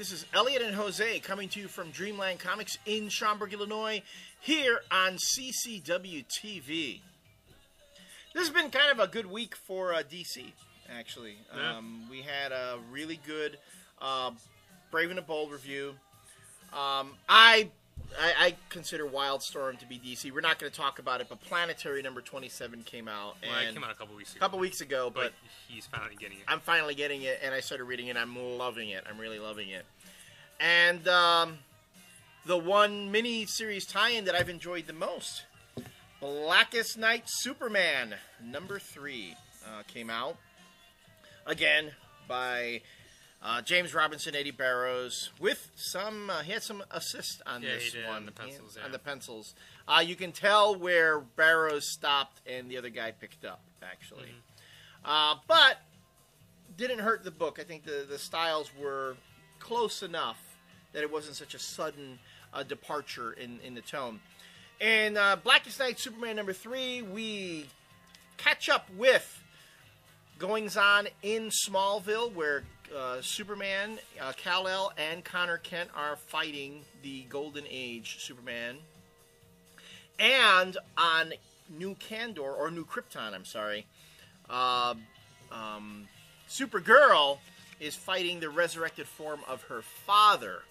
This is Elliot and Jose coming to you from Dreamland Comics in Schaumburg, Illinois, here on CCW TV. This has been kind of a good week for DC, actually. Yeah. We had a really good Brave and the Bold review. I consider Wildstorm to be DC. We're not going to talk about it, but Planetary number 27 came out. Well, it came out a couple weeks ago. A couple weeks ago, but he's finally getting it. I'm finally getting it, and I started reading it. I'm loving it. I'm really loving it. And the one mini-series tie-in that I've enjoyed the most, Blackest Night Superman number 3, came out. Again, by James Robinson, Eddie Barrows, with some, he had some assist on this one. On the pencils, On the pencils. You can tell where Barrows stopped and the other guy picked up, actually. But didn't hurt the book. I think the styles were close enough that it wasn't such a sudden departure in the tone. In Blackest Night Superman number 3, we catch up with goings-on in Smallville, where Superman, Kal-El, and Connor Kent are fighting the Golden Age Superman. And on New Kandor, or New Krypton, I'm sorry, Supergirl is fighting the resurrected form of her father.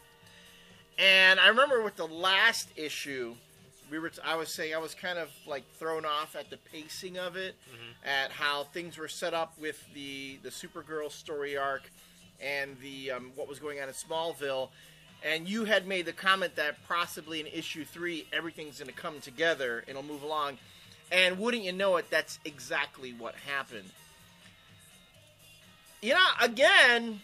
And I remember with the last issue, I was saying I was kind of like thrown off at the pacing of it, at how things were set up with the Supergirl story arc and the what was going on in Smallville. And you had made the comment that possibly in issue 3 everything's going to come together and it'll move along. And wouldn't you know it, that's exactly what happened. You know, again,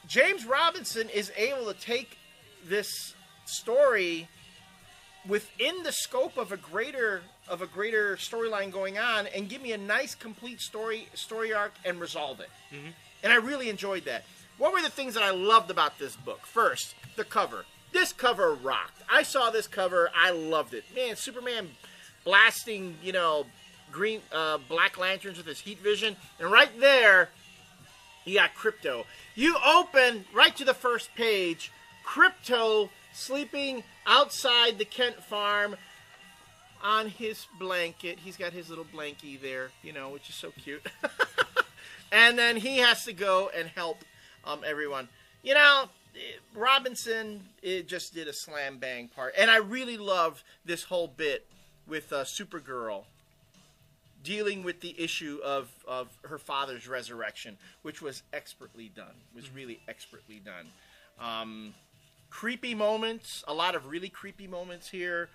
James Robinson is able to take this story within the scope of a greater storyline going on and give me a nice complete story arc and resolve it. And I really enjoyed that. What were the things that I loved about this book? First, the cover. This cover rocked. I saw this cover, I loved it. Man, Superman blasting, green black lanterns with his heat vision, and right there you got Krypto. You open right to the first page, Krypto sleeping outside the Kent farm on his blanket. He's got his little blankie there, which is so cute. And then he has to go and help everyone. Robinson just did a slam bang part. And I really loved this whole bit with Supergirl dealing with the issue of her father's resurrection, which was expertly done. Was really expertly done. Creepy moments, a lot of really creepy moments here.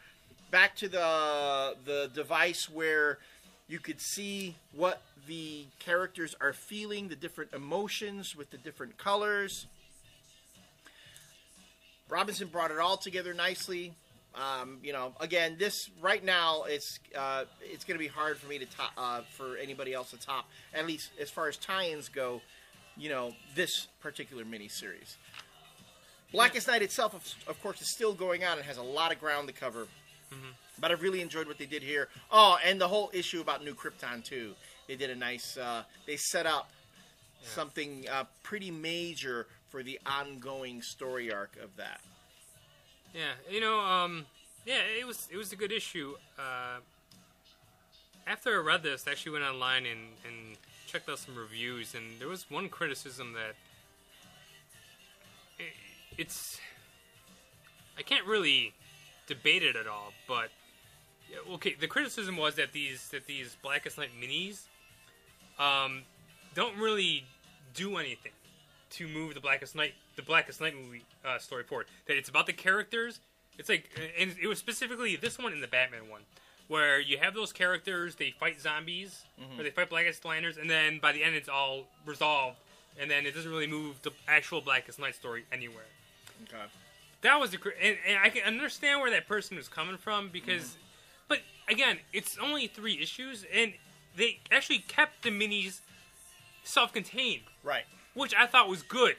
Back to the device where you could see what the characters are feeling, the different emotions with the different colors. Robinson brought it all together nicely. Again, this right now it's going to be hard for me to top, for anybody else to top, at least as far as tie-ins go. This particular miniseries. Blackest Night itself, of course, is still going on and has a lot of ground to cover. But I've really enjoyed what they did here. Oh, and the whole issue about New Krypton, too. They did a nice... they set up something pretty major for the ongoing story arc of that. Yeah, it was a good issue. After I read this, I actually went online and checked out some reviews, and there was one criticism that... It's... I can't really debate it at all, but... Okay, the criticism was that these Blackest Night minis don't really do anything to move the Blackest Night movie story forward. That it's about the characters. It's like, and it was specifically this one and the Batman one, where you have those characters, they fight zombies, or they fight Blackest Lanterns, and then by the end it's all resolved, and then it doesn't really move the actual Blackest Night story anywhere. Okay. That was and I can understand where that person was coming from, because, but again, it's only 3 issues, and they actually kept the minis self-contained. Right. Which I thought was good.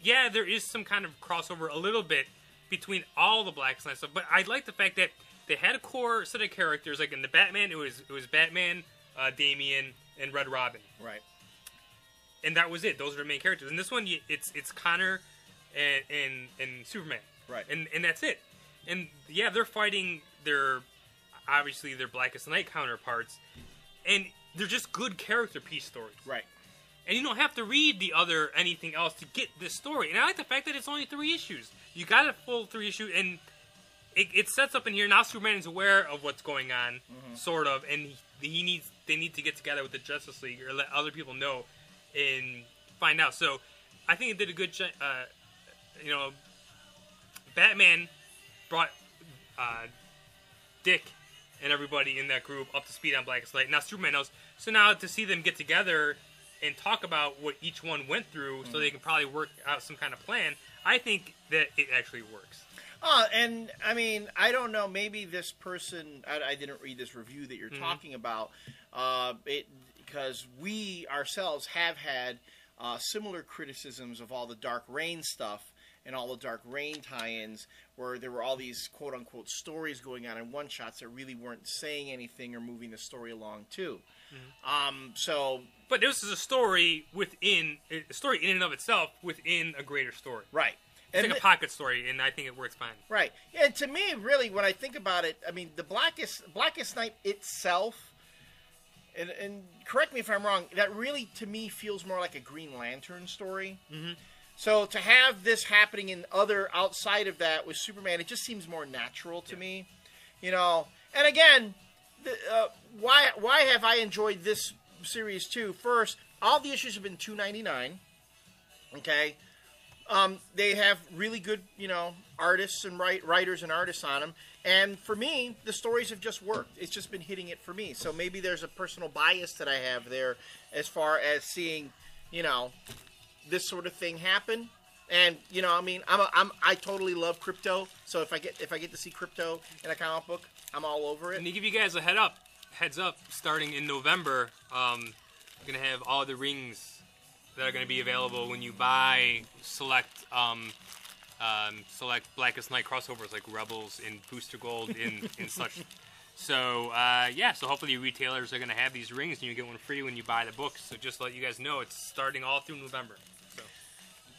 Yeah, there is some kind of crossover a little bit between all the Blackest Night stuff, but I like the fact that they had a core set of characters. Like in the Batman, it was Batman, Damian, and Red Robin. Right. and that was it. Those are the main characters. And this one, it's Connor and Superman. Right. And that's it. And yeah, they're fighting their Blackest Night counterparts, and they're just good character piece stories. Right. And you don't have to read anything else to get this story. And I like the fact that it's only 3 issues. You got a full 3 issue, and it sets up in here. Now Superman is aware of what's going on, sort of, and they need to get together with the Justice League or let other people know and find out. So I think it did a good job. Batman brought Dick and everybody in that group up to speed on Blackest Night. Now Superman knows. So now to see them get together and talk about what each one went through so they can probably work out some kind of plan, I think that it actually works. And I mean, I don't know, maybe this person, I didn't read this review that you're talking about, because we ourselves have had similar criticisms of all the Dark Reign stuff and all the Dark Reign tie-ins, where there were all these quote-unquote stories going on in one-shots that really weren't saying anything or moving the story along, too. But this is a story in and of itself within a greater story. Right. It's like a pocket story, and I think it works fine. Right. And to me, really, when I think about it, I mean, the Blackest Night itself, and correct me if I'm wrong, that really, to me, feels more like a Green Lantern story. So to have this happening in outside of that with Superman, it just seems more natural to me. And again, why have I enjoyed this series too? First, all the issues have been $2.99. Okay. They have really good, artists and writers and artists on them. And for me, the stories have just worked. It's just been hitting it for me. So maybe there's a personal bias that I have there as far as seeing, this sort of thing happen. And I totally love Crypto. So if I get to see Crypto in a comic book, I'm all over it. And to give you guys a heads up, starting in November, I'm gonna have all the rings that are going to be available when you buy select Blackest Night crossovers like Rebels and Booster Gold and such. So, so hopefully retailers are going to have these rings and you get one free when you buy the books. So just to let you guys know, it's starting all through November.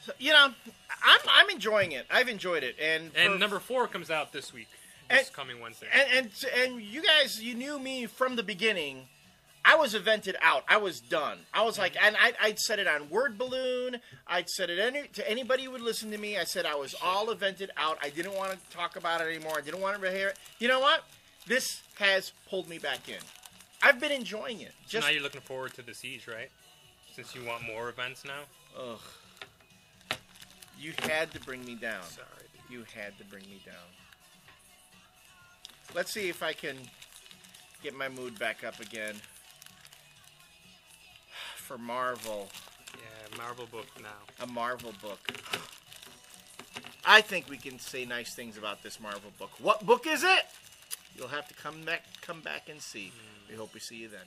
So I'm enjoying it. I've enjoyed it. And number 4 comes out this week. This coming Wednesday. And you guys, you knew me from the beginning. I was evented out. I was done. I was like, and I'd said it on Word Balloon. I'd said it to anybody who would listen to me. I said I was all evented out. I didn't want to talk about it anymore. I didn't want to hear it. You know what? This has pulled me back in. I've been enjoying it. So now you're looking forward to the Siege, right? Since you want more events now? Ugh. You had to bring me down. Sorry. You had to bring me down. Let's see if I can get my mood back up again. For Marvel. Yeah, Marvel book now. A Marvel book. I think we can say nice things about this Marvel book. What book is it? You'll have to come back and see. We hope we see you then.